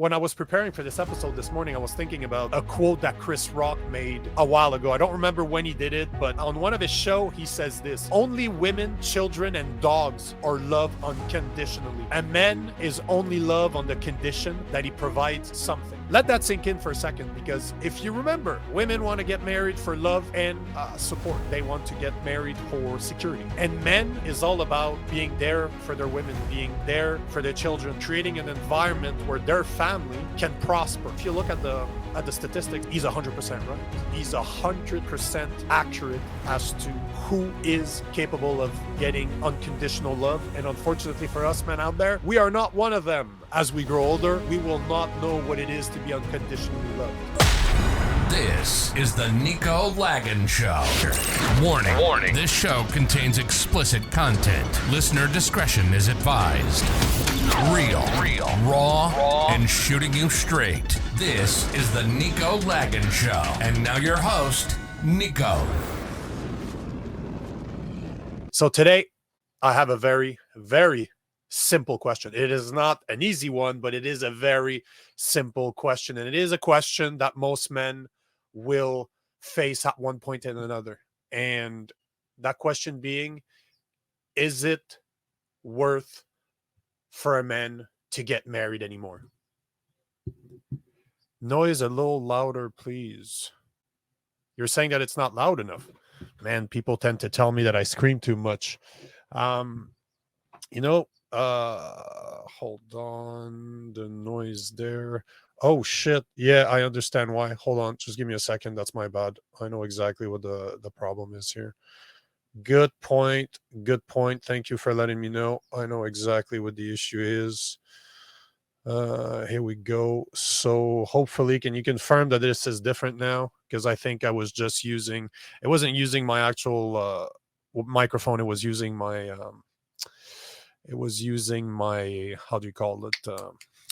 when I was preparing for this episode this morning, I was thinking about a quote that Chris Rock made a while ago. I don't remember when he did it, but on one of his show, he says this: only women, children, and dogs are loved unconditionally. A man is only love on the condition that he provides something. Let that sink in for a second, because if you remember, women want to get married for love and support. They want to get married for security. And men is all about being there for their women, being there for their children, creating an environment where their family can prosper. If you look at the statistics, he's 100% right. He's 100% accurate as to who is capable of getting unconditional love. And unfortunately for us men out there, we are not one of them. As we grow older, we will not know what it is to be unconditionally loved. This is the Nico Lagan Show. Warning. This show contains explicit content. Listener discretion is advised. Real, raw, and shooting you straight. This is the Nico Lagan Show. And now your host, Nico. So today, I have a very, very simple question. It is not an easy one, but it is a very simple question. And it is a question that most men will face at one point and another. And that question being, is it worth for a man to get married anymore? Noise a little louder, please. You're saying that it's not loud enough. Man, people tend to tell me that I scream too much. Hold on, the noise there. Oh shit. Yeah, I understand why. Hold on, just give me a second. That's my bad. I know exactly what the problem is here. Good point. Thank you for letting me know. I know exactly what the issue is. Here we go. So hopefully, can you confirm that this is different now? Because I think I was just using, it wasn't using my actual microphone. It was using my how do you call it?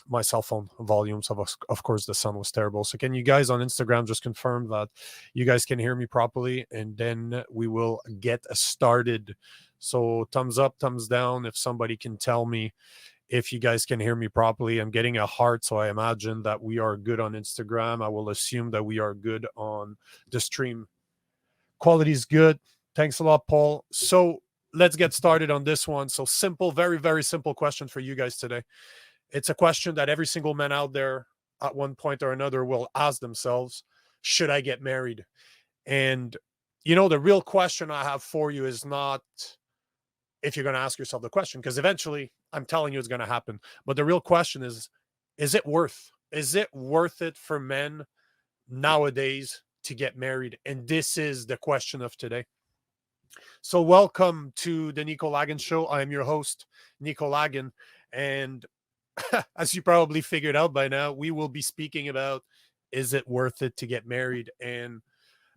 My cell phone volume. So of course the sound was terrible. So can you guys on Instagram just confirm that you guys can hear me properly, and then we will get started. So thumbs up, thumbs down if somebody can tell me if you guys can hear me properly. I'm getting a heart, so I imagine that we are good on Instagram. I will assume that we are good on the stream. Quality is good. Thanks a lot, Paul. So let's get started on this one. So simple, very, very simple question for you guys today. It's a question that every single man out there at one point or another will ask themselves: should I get married? And, the real question I have for you is not if you're going to ask yourself the question, because eventually I'm telling you it's going to happen. But the real question is it worth it for men nowadays to get married? And this is the question of today. So welcome to the Nico Lagan Show. I am your host, Nico Lagan. And as you probably figured out by now, we will be speaking about, is it worth it to get married? And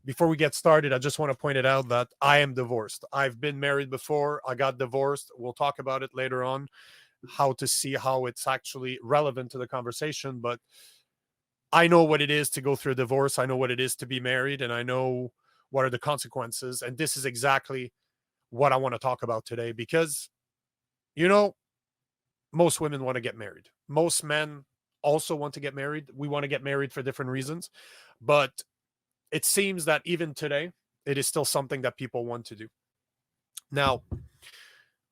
before we get started, I just want to point it out that I am divorced. I've been married before. I got divorced. We'll talk about it later on, how to see how it's actually relevant to the conversation. But I know what it is to go through a divorce. I know what it is to be married, and I know what are the consequences. And this is exactly what I want to talk about today, because, most women want to get married. Most men also want to get married. We want to get married for different reasons. But it seems that even today, it is still something that people want to do. Now,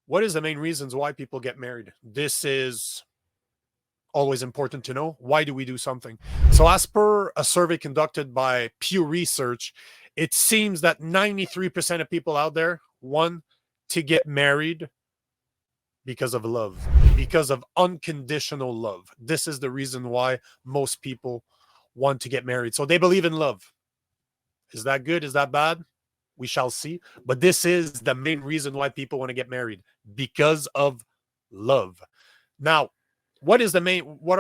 what is the main reasons why people get married? This is always important to know. Why do we do something? So as per a survey conducted by Pew Research, it seems that 93% of people out there want to get married because of love, because of unconditional love. This is the reason why most people want to get married. So they believe in love. Is that good? Is that bad? We shall see. But this is the main reason why people want to get married, because of love. Now, what are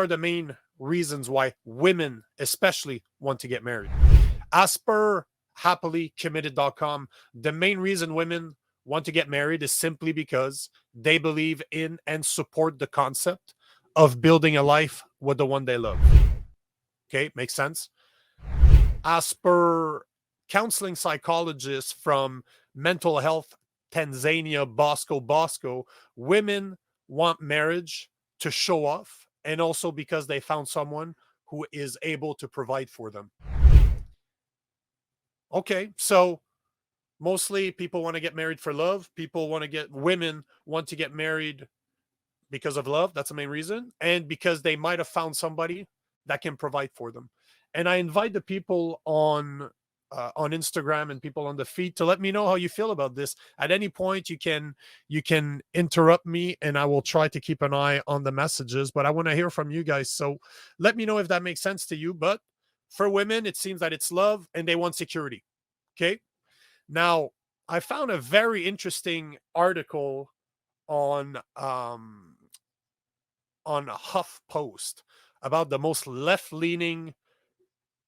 the main reasons why women especially want to get married? As per happily-committed.com, the main reason women want to get married is simply because they believe in and support the concept of building a life with the one they love. Okay, makes sense? As per counseling psychologist from Mental Health Tanzania, Bosco, women want marriage to show off and also because they found someone who is able to provide for them. Okay, so mostly people want to get married for love. Women want to get married because of love. That's the main reason. And because they might have found somebody that can provide for them. And I invite the people on Instagram and people on the feed to let me know how you feel about this. At any point, you can interrupt me, and I will try to keep an eye on the messages. But I want to hear from you guys, so let me know if that makes sense to you. But for women, it seems that it's love, and they want security. Okay. Now, I found a very interesting article on HuffPost about the most left-leaning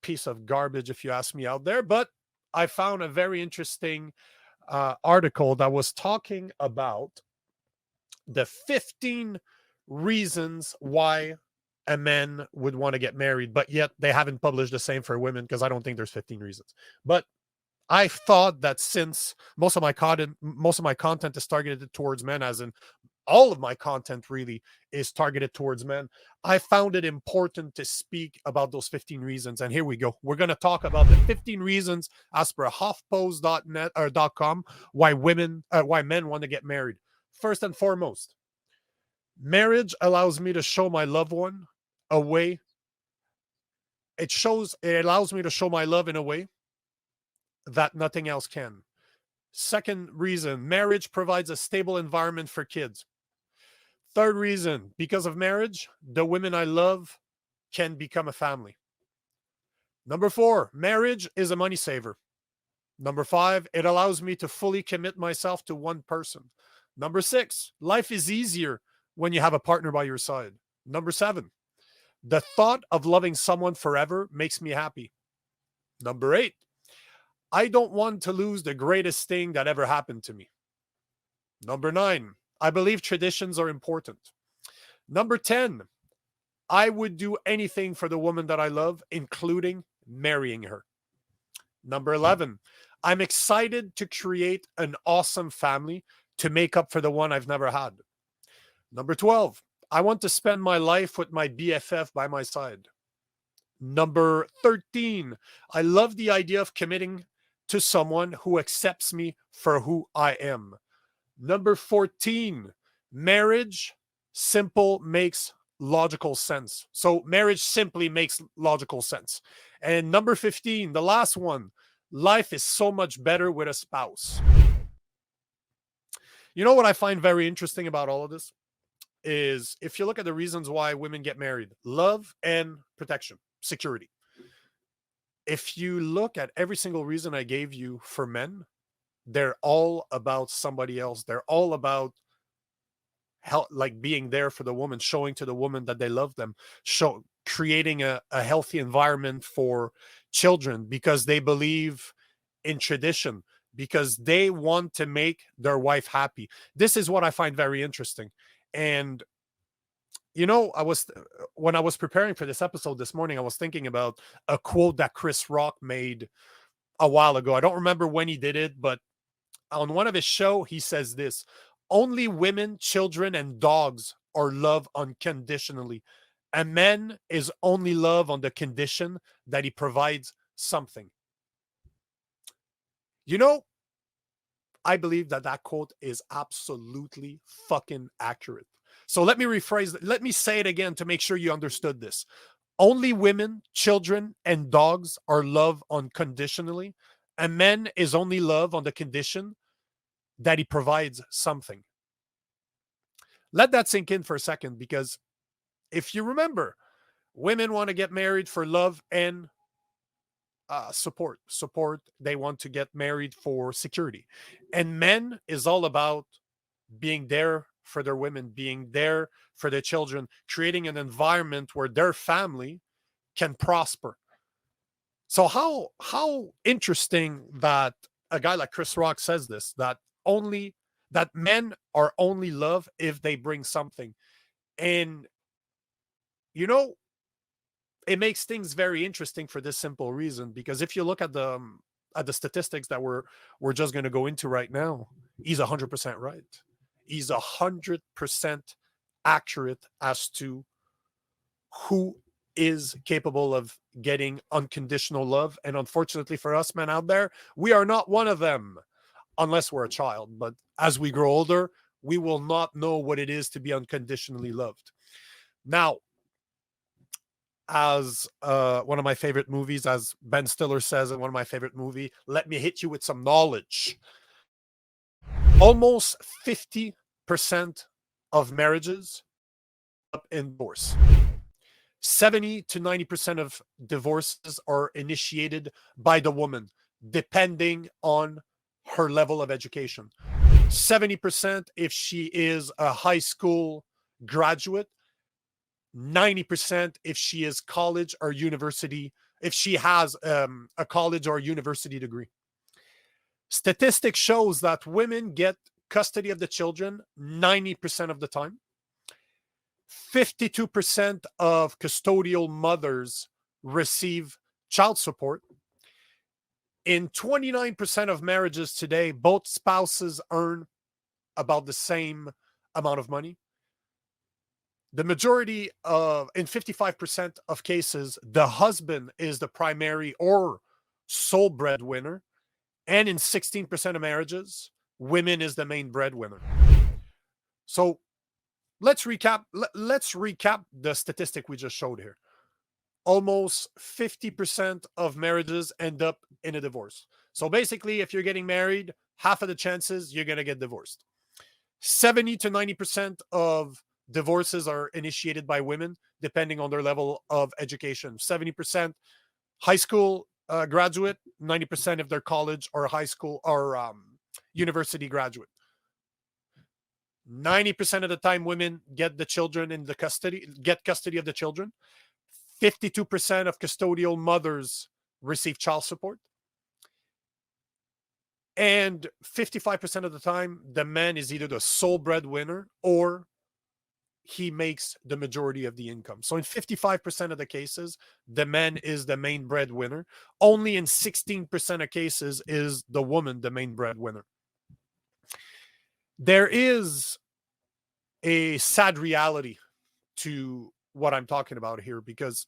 piece of garbage, if you ask me, out there. But I found a very interesting article that was talking about the 15 reasons why a man would want to get married, but yet they haven't published the same for women, because I don't think there's 15 reasons. But I thought that since most of my content is targeted towards men, as in all of my content really is targeted towards men, I found it important to speak about those 15 reasons. And here we go. We're going to talk about the 15 reasons as per HuffPost.net or .com why men want to get married. First and foremost, marriage allows me to show my loved one a way. It allows me to show my love in a way that nothing else can. Second reason, marriage provides a stable environment for kids. Third reason, because of marriage, the women I love can become a family. Number 4, marriage is a money saver. Number 5, it allows me to fully commit myself to one person. Number 6, life is easier when you have a partner by your side. Number 7, the thought of loving someone forever makes me happy. Number 8, I don't want to lose the greatest thing that ever happened to me. Number 9, I believe traditions are important. Number 10, I would do anything for the woman that I love, including marrying her. Number 11, I'm excited to create an awesome family to make up for the one I've never had. Number 12, I want to spend my life with my BFF by my side. Number 13, I love the idea of committing to someone who accepts me for who I am. Number 14, marriage makes logical sense. So marriage simply makes logical sense. And number 15, the last one, life is so much better with a spouse. You know what I find very interesting about all of this is, if you look at the reasons why women get married, love and protection, security. If you look at every single reason I gave you for men, they're all about somebody else. They're all about like being there for the woman, showing to the woman that they love them, creating a healthy environment for children, because they believe in tradition, because they want to make their wife happy. This is what I find very interesting. And when I was preparing for this episode this morning, I was thinking about a quote that Chris Rock made a while ago. I don't remember when he did it, but on one of his show, he says this: only women, children, and dogs are loved unconditionally. A man is only love on the condition that he provides something. I believe that quote is absolutely fucking accurate. So let me rephrase it. Let me say it again to make sure you understood this. Only women, children, and dogs are loved unconditionally. A man is only love on the condition that he provides something. Let that sink in for a second, because if you remember, women want to get married for love and support. They want to get married for security. And men is all about being there for their women, being there for their children, creating an environment where their family can prosper. So how interesting that a guy like Chris Rock says this, that men are only love if they bring something. And it makes things very interesting for this simple reason, because if you look at the statistics that we're just going to go into right now, he's 100% right. He's 100% accurate as to who is capable of getting unconditional love. And unfortunately for us men out there, we are not one of them unless we're a child. But as we grow older, we will not know what it is to be unconditionally loved. Now, as one of my favorite movies, as Ben Stiller says in one of my favorite movie, let me hit you with some knowledge. Almost 50% of marriages up in divorce. 70 to 90% of divorces are initiated by the woman, depending on her level of education. 70% if she is a high school graduate, 90% if she is college or university, if she has a college or university degree. Statistics shows that women get custody of the children 90% of the time. 52% of custodial mothers receive child support. In 29% of marriages today, both spouses earn about the same amount of money. The majority of, in 55% of cases, the husband is the primary or sole breadwinner. And in 16% of marriages, women is the main breadwinner. So let's recap the statistic we just showed here. Almost 50% of marriages end up in a divorce. So basically, if you're getting married, half of the chances you're going to get divorced. 70 to 90% of divorces are initiated by women, depending on their level of education. 70% high school graduate, 90% if they're college or high school or university graduate. 90% of the time women get the children in the custody of the children. 52% of custodial mothers receive child support. And 55% of the time, the man is either the sole breadwinner or he makes the majority of the income. So in 55% of the cases, the man is the main breadwinner. Only in 16% of cases is the woman the main breadwinner. There is a sad reality to what I'm talking about here, because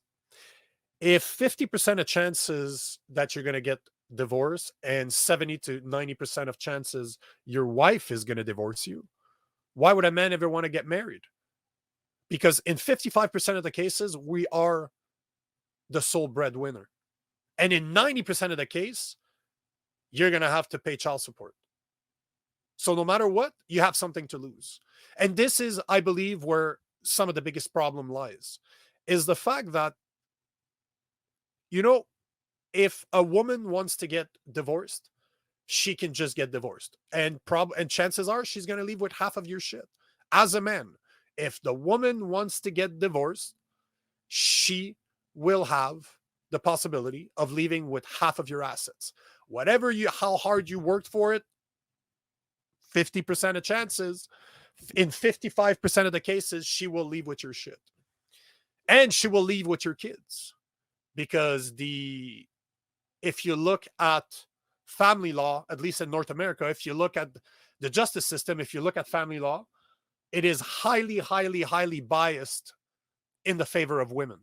if 50% of chances that you're going to get divorced and 70 to 90% of chances your wife is going to divorce you, why would a man ever want to get married? Because in 55% of the cases, we are the sole breadwinner. And in 90% of the case, you're going to have to pay child support. So no matter what, you have something to lose. And this is, I believe, where some of the biggest problem lies, is the fact that, you know, if a woman wants to get divorced, she can just get divorced. And chances are she's going to leave with half of your shit. As a man, if the woman wants to get divorced, she will have the possibility of leaving with half of your assets. How hard you worked for it, 50% of chances, in 55% of the cases, she will leave with your shit. And she will leave with your kids. Because if you look at family law, at least in North America, if you look at the justice system, if you look at family law, it is highly, highly, highly biased in the favor of women.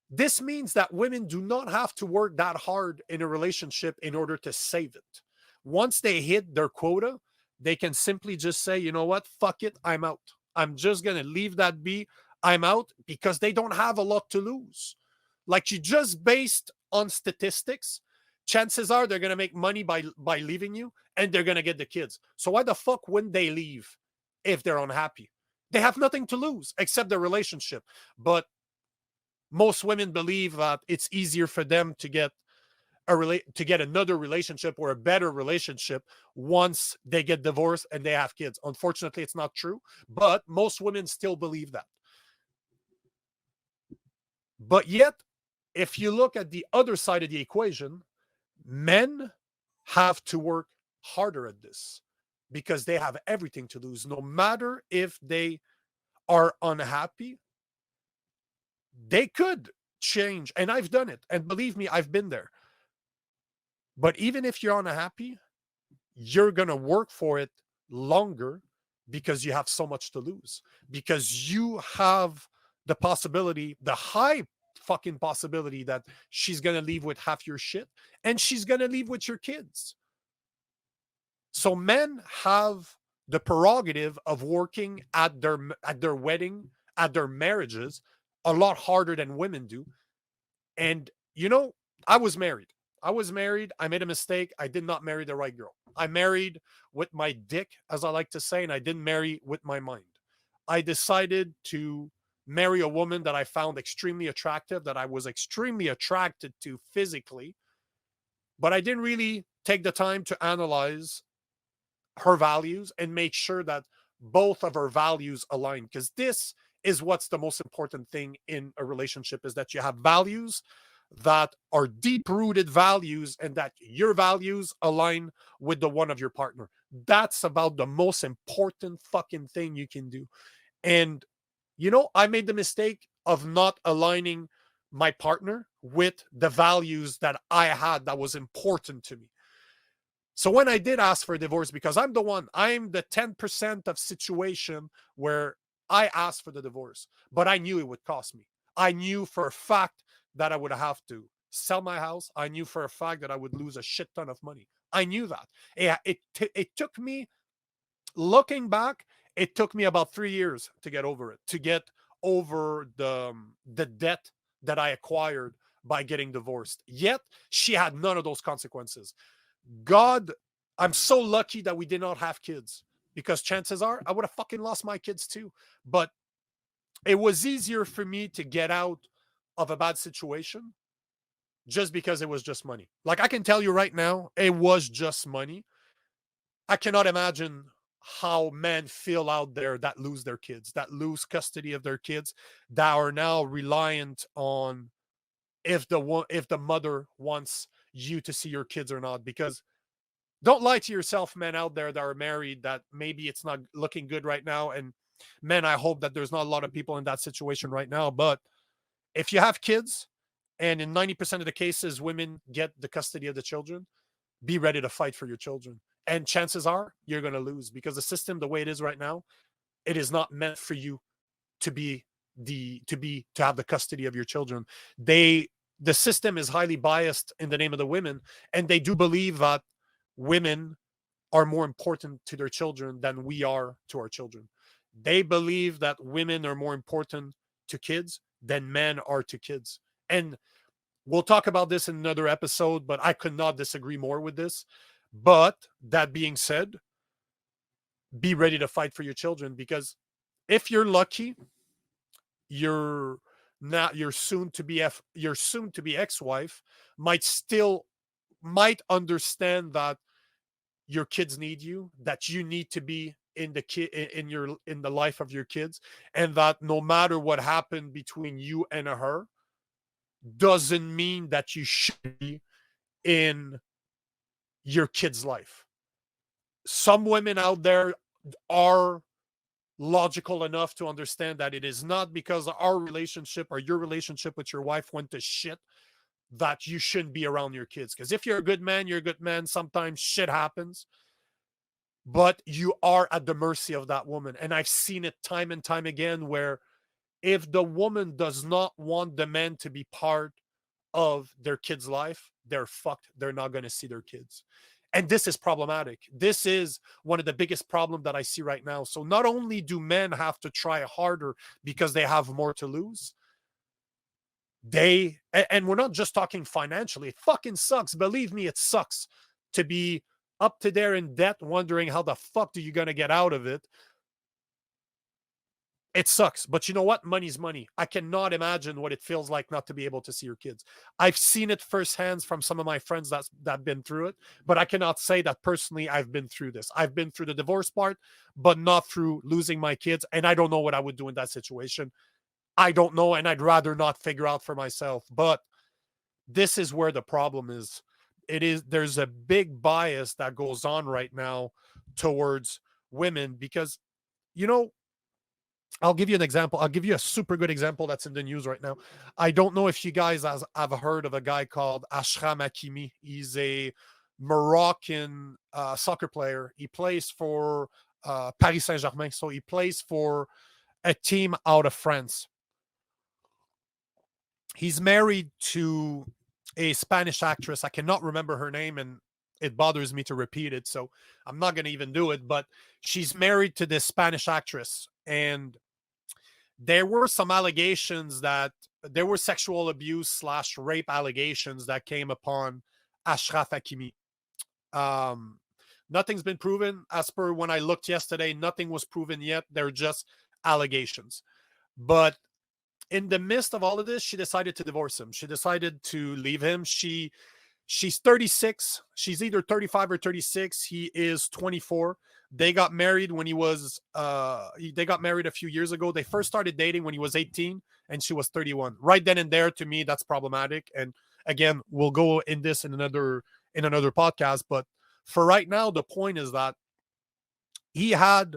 This means that women do not have to work that hard in a relationship in order to save it. Once they hit their quota, they can simply just say, you know what, fuck it, I'm out. I'm just going to leave that be. I'm out, because they don't have a lot to lose. Like, you just based on statistics, chances are they're going to make money by leaving you, and they're going to get the kids. So why the fuck wouldn't they leave if they're unhappy? They have nothing to lose except their relationship. But most women believe that it's easier for them to get another relationship or a better relationship once they get divorced and they have kids. Unfortunately, it's not true, but most women still believe that. But yet, if you look at the other side of the equation, men have to work harder at this because they have everything to lose. No matter if they are unhappy, they could change. And I've done it. And believe me, I've been there. But even if you're unhappy, you're going to work for it longer because you have so much to lose. Because you have the possibility, the high fucking possibility that she's going to leave with half your shit and she's going to leave with your kids. So men have the prerogative of working at their wedding, at their marriages, a lot harder than women do. And you know, I was married. I made a mistake. I did not marry the right girl. I married with my dick, as I like to say, and I didn't marry with my mind. I decided to marry a woman that I found extremely attractive, that I was extremely attracted to physically, but I didn't really take the time to analyze her values and make sure that both of her values align, because this is what's the most important thing in a relationship, is that you have values that are deep rooted values and that your values align with the one of your partner. That's about the most important fucking thing you can do. And you know, I made the mistake of not aligning my partner with the values that I had that was important to me. So when I did ask for a divorce, because I'm the 10% of situation where I asked for the divorce, but I knew it would cost me. I knew for a fact that I would have to sell my house. I knew for a fact that I would lose a shit ton of money. I knew that. It took me, looking back, it took me about 3 years to get over it, to get over the debt that I acquired by getting divorced. Yet she had none of those consequences. God, I'm so lucky that we did not have kids, because chances are I would have fucking lost my kids too. But it was easier for me to get out of a bad situation just because it was just money. Like, I can tell you right now, it was just money. I cannot imagine how men feel out there that lose their kids, that lose custody of their kids, that are now reliant on if the mother wants you to see your kids or not. Because don't lie to yourself, men out there that are married, that maybe it's not looking good right now. And men, I hope that there's not a lot of people in that situation right now. But if you have kids, and in 90% of the cases, women get the custody of the children, be ready to fight for your children. And chances are you're going to lose, because the system, the way it is right now, it is not meant for you to have the custody of your children. The system is highly biased in the name of the women, and they do believe that women are more important to their children than we are to our children. They believe that women are more important to kids than men are to kids. And we'll talk about this in another episode, but I could not disagree more with this. But that being said, be ready to fight for your children, because if you're lucky, your soon to be ex-wife might understand that your kids need you, that you need to be in the life of your kids, and that no matter what happened between you and her doesn't mean that you should be in your kid's life. Some women out there are logical enough to understand that it is not because our relationship or your relationship with your wife went to shit that you shouldn't be around your kids. Because if you're a good man, you're a good man. Sometimes shit happens, but you are at the mercy of that woman. And I've seen it time and time again, where if the woman does not want the man to be part of their kid's life, they're fucked. They're not going to see their kids. And this is problematic. This is one of the biggest problems that I see right now. So not only do men have to try harder because they have more to lose, and we're not just talking financially. It fucking sucks. Believe me, it sucks to be up to there in debt, wondering how the fuck are you going to get out of it. It sucks, but you know what? Money's money. I cannot imagine what it feels like not to be able to see your kids. I've seen it firsthand from some of my friends that have been through it, but I cannot say that personally I've been through this. I've been through the divorce part, but not through losing my kids, and I don't know what I would do in that situation. I don't know, and I'd rather not figure out for myself. But this is where the problem is. There's a big bias that goes on right now towards women, because, you know, I'll give you an example. I'll give you a super good example that's in the news right now. I don't know if you guys have heard of a guy called Ashraf Hakimi. He's a Moroccan soccer player. He plays for Paris Saint-Germain. So he plays for a team out of France. He's married to a Spanish actress. I cannot remember her name, and it bothers me to repeat it, so I'm not going to even do it. But she's married to this Spanish actress, and there were some allegations that there were sexual abuse slash rape allegations that came upon Ashraf Hakimi. Um, Nothing's been proven. As per when I looked yesterday, nothing was proven yet. They're just allegations. But in the midst of all of this, she decided to divorce him. She decided to leave him. She's 36. She's either 35 or 36. He is 24. They got married when he was they got married a few years ago. They first started dating when he was 18 and she was 31. Right then and there, to me, that's problematic. And again, we'll go in this in another podcast. But for right now, the point is that he had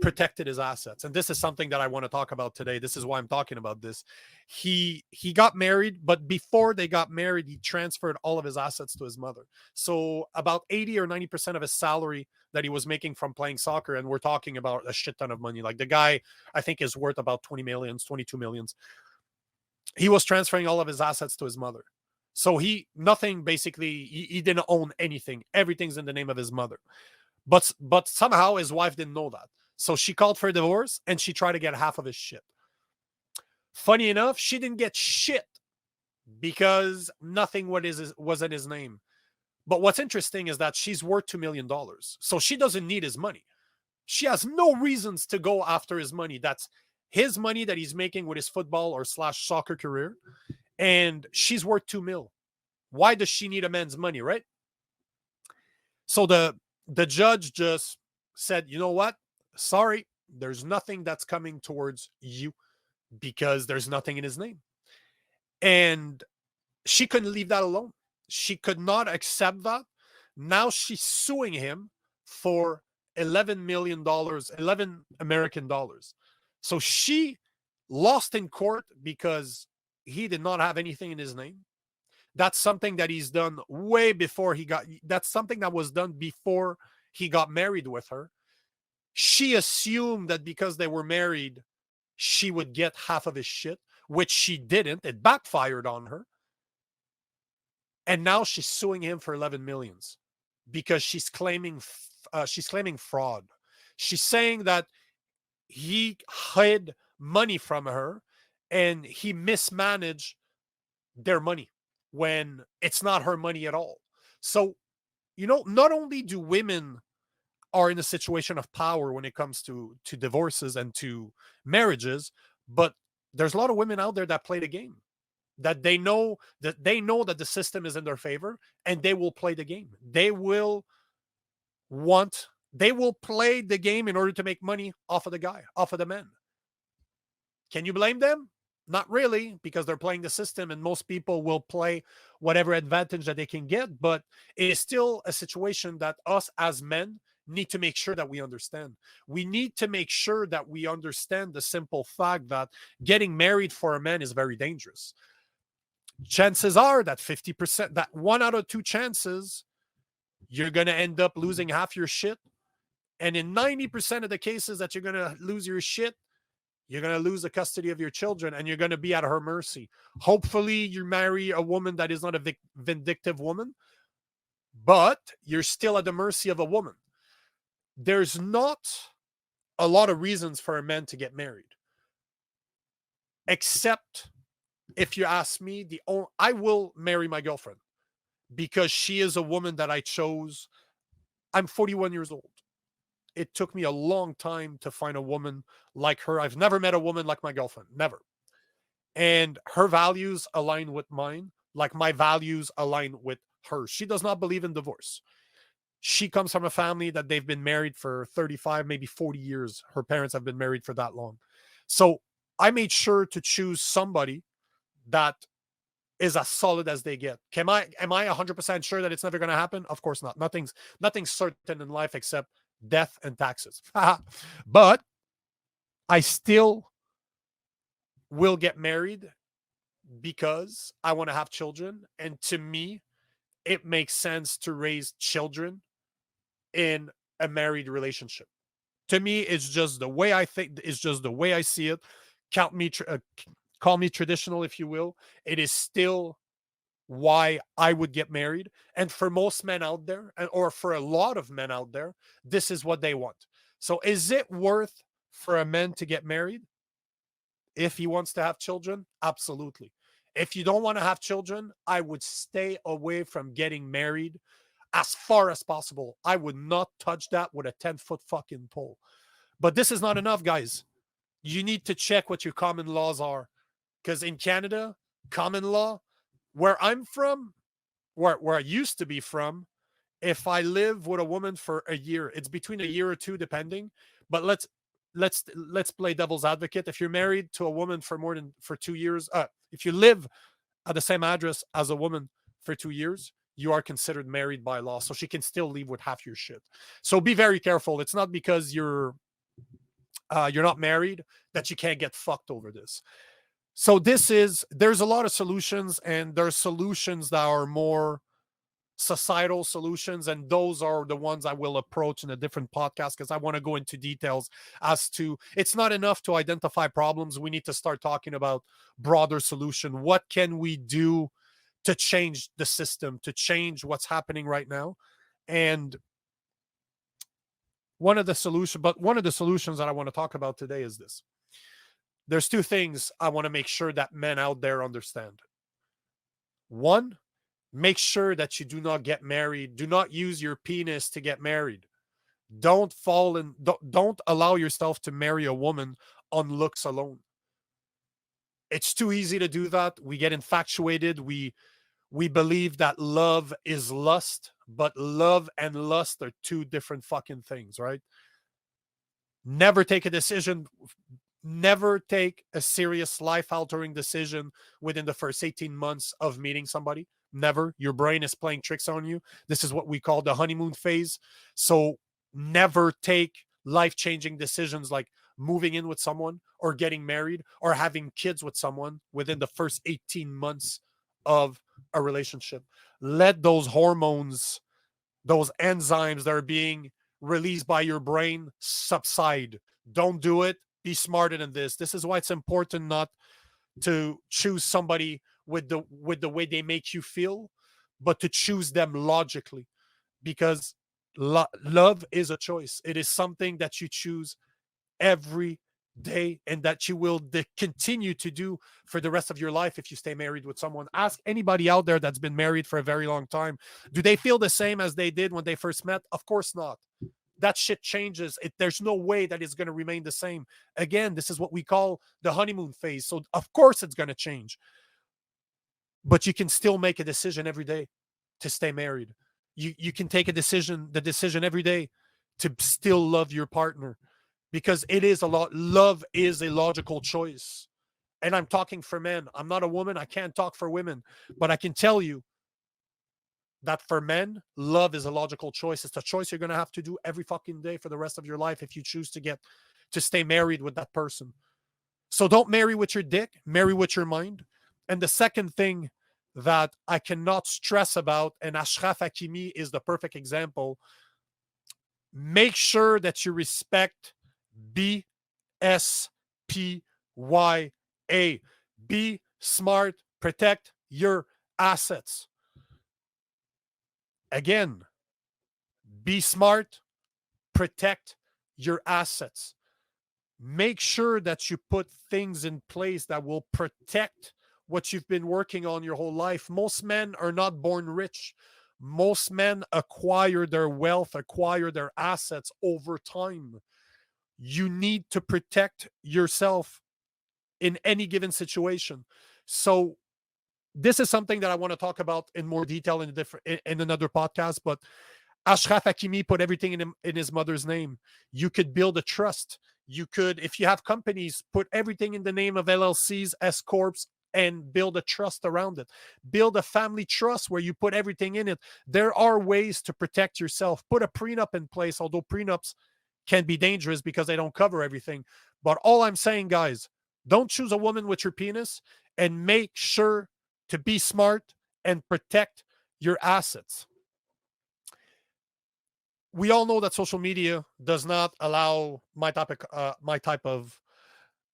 protected his assets, and this is something that I want to talk about today. This is why I'm talking about this. He got married, but before they got married, he transferred all of his assets to his mother. So about 80 or 90% of his salary that he was making from playing soccer, and we're talking about a shit ton of money. Like the guy, I think, is worth about 20 millions, 22 millions. He was transferring all of his assets to his mother. So he didn't own anything. Everything's in the name of his mother. But somehow his wife didn't know that. So she called for a divorce and she tried to get half of his shit. Funny enough, she didn't get shit because nothing was in his name. But what's interesting is that she's worth $2 million. So she doesn't need his money. She has no reasons to go after his money. That's his money that he's making with his football or slash soccer career. And she's worth $2 million. Why does she need a man's money, right? So the judge just said, you know what? Sorry, there's nothing that's coming towards you because there's nothing in his name. And she couldn't leave that alone. She could not accept that. Now she's suing him for $11 million, 11 American dollars. So she lost in court because he did not have anything in his name. That's something that he's done way before that's something that was done before he got married with her. She assumed that because they were married, she would get half of his shit, which she didn't. It backfired on her. And now she's suing him for 11 millions because she's claiming fraud. She's saying that he hid money from her and he mismanaged their money when it's not her money at all. So, not only do women are in a situation of power when it comes to divorces and to marriages, but there's a lot of women out there that play the game, that they know that the system is in their favor and they will play the game. They will play the game in order to make money off of the men. Can you blame them? Not really, because they're playing the system and most people will play whatever advantage that they can get. But it is still a situation that us as men need to make sure that we understand. We need to make sure that we understand the simple fact that getting married for a man is very dangerous. Chances are that 50%, that 1 out of 2 chances, you're going to end up losing half your shit. And in 90% of the cases that you're going to lose your shit, you're going to lose the custody of your children and you're going to be at her mercy. Hopefully you marry a woman that is not a vindictive woman, but you're still at the mercy of a woman. There's not a lot of reasons for a man to get married. Except, if you ask me, I will marry my girlfriend because she is a woman that I chose. I'm 41 years old. It took me a long time to find a woman like her. I've never met a woman like my girlfriend. Never. And her values align with mine, like my values align with hers. She does not believe in divorce. She comes from a family that they've been married for 35, maybe 40 years. Her parents have been married for that long. So I made sure to choose somebody that is as solid as they get. Am I 100% sure that it's never going to happen? Of course not. Nothing's certain in life except death and taxes. But I still will get married because I want to have children. And to me, it makes sense to raise children in a married relationship. To me, it's just the way I think, it's just the way I see it. call me traditional if you will, it is still why I would get married. And for most men out there, or for a lot of men out there, this is what they want. So is it worth for a man to get married if he wants to have children? Absolutely. If you don't want to have children, I would stay away from getting married as far as possible. I would not touch that with a 10-foot fucking pole. But this is not enough, guys. You need to check what your common laws are. Because in Canada, common law, where I'm from, where I used to be from, if I live with a woman for a year, it's between a year or two, depending. But let's play devil's advocate. If you're married to a woman for 2 years, if you live at the same address as a woman for 2 years, you are considered married by law. So she can still leave with half your shit. So be very careful. It's not because you're not married that you can't get fucked over this. So there's a lot of solutions, and there's solutions that are more societal solutions, and those are the ones I will approach in a different podcast, because I want to go into details as to, it's not enough to identify problems. We need to start talking about broader solution. What can we do to change the system, to change what's happening right now? And one of the solutions that I want to talk about today is this. There's two things I want to make sure that men out there understand. One, make sure that you do not get married. Do not use your penis to get married. Don't allow yourself to marry a woman on looks alone. It's too easy to do that. We get infatuated. We believe that love is lust, but love and lust are two different fucking things, right? Never take a decision. Never take a serious life-altering decision within the first 18 months of meeting somebody. Never. Your brain is playing tricks on you. This is what we call the honeymoon phase. So never take life-changing decisions like moving in with someone or getting married or having kids with someone within the first 18 months of a relationship. Let those hormones, those enzymes that are being released by your brain subside. Don't do it. Be smarter than this. This is why it's important not to choose somebody with the way they make you feel, but to choose them logically, because love is a choice. It is something that you choose every day, and that you will continue to do for the rest of your life if you stay married with someone. Ask anybody out there that's been married for a very long time. Do they feel the same as they did when they first met? Of course not. That shit changes. There's no way that it's going to remain the same. Again, this is what we call the honeymoon phase. So of course it's going to change. But you can still make a decision every day to stay married. You can take the decision every day to still love your partner, because love is a logical choice. And I'm talking for men. I'm not a woman. I can't talk for women, but I can tell you that for men, love is a logical choice. It's a choice you're going to have to do every fucking day for the rest of your life if you choose to stay married with that person. So don't marry with your dick, marry with your mind. And the second thing that I cannot stress about, and Ashraf Hakimi is the perfect example, make sure that you respect BSPYA. Be smart, protect your assets. Again, be smart, protect your assets. Make sure that you put things in place that will protect what you've been working on your whole life. Most men are not born rich. Most men acquire their wealth, acquire their assets over time. You need to protect yourself in any given situation. So this is something that I want to talk about in more detail in another podcast, but Ashraf Hakimi put everything in his mother's name. You could build a trust. You could, if you have companies, put everything in the name of LLCs, S corps, and build a trust around it. Build a family trust where you put everything in it. There are ways to protect yourself. Put a prenup in place, although prenups can be dangerous because they don't cover everything. But all I'm saying, guys, don't choose a woman with your penis, and make sure to be smart and protect your assets. We all know that social media does not allow my type of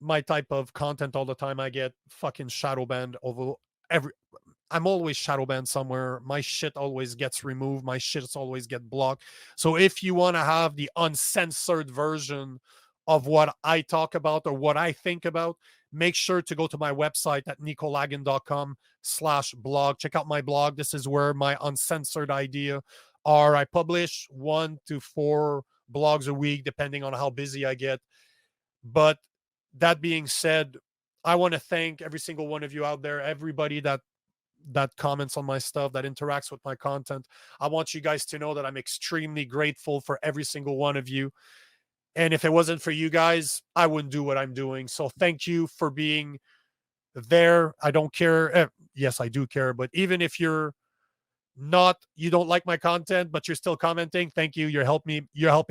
my type of content all the time, I get fucking shadow banned over I'm always shadow banned somewhere. My shit always gets removed. My shit always get blocked. So if you want to have the uncensored version of what I talk about or what I think about, make sure to go to my website at nicolagan.com/blog. Check out my blog. This is where my uncensored idea are. I publish 1 to 4 blogs a week, depending on how busy I get. But that being said, I want to thank every single one of you out there, everybody that comments on my stuff, that interacts with my content. I want you guys to know that I'm extremely grateful for every single one of you. And if it wasn't for you guys, I wouldn't do what I'm doing. So thank you for being there. I don't care. Yes, I do care. But even if you don't like my content, but you're still commenting, thank you. You're helping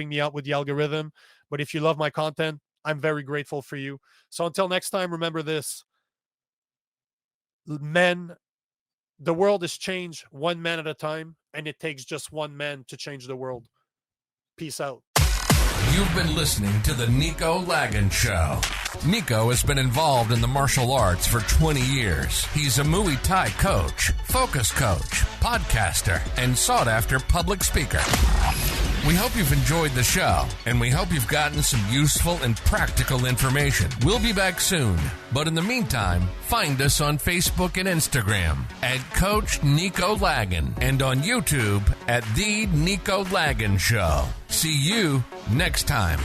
me out with the algorithm. But if you love my content, I'm very grateful for you. So until next time, remember this. Men, the world is changed one man at a time, and it takes just one man to change the world. Peace out. You've been listening to the Nico Lagan Show. Nico has been involved in the martial arts for 20 years. He's a Muay Thai coach, focus coach, podcaster, and sought-after public speaker. We hope you've enjoyed the show, and we hope you've gotten some useful and practical information. We'll be back soon, but in the meantime, find us on Facebook and Instagram at Coach Nico Lagan and on YouTube at The Nico Lagan Show. See you next time.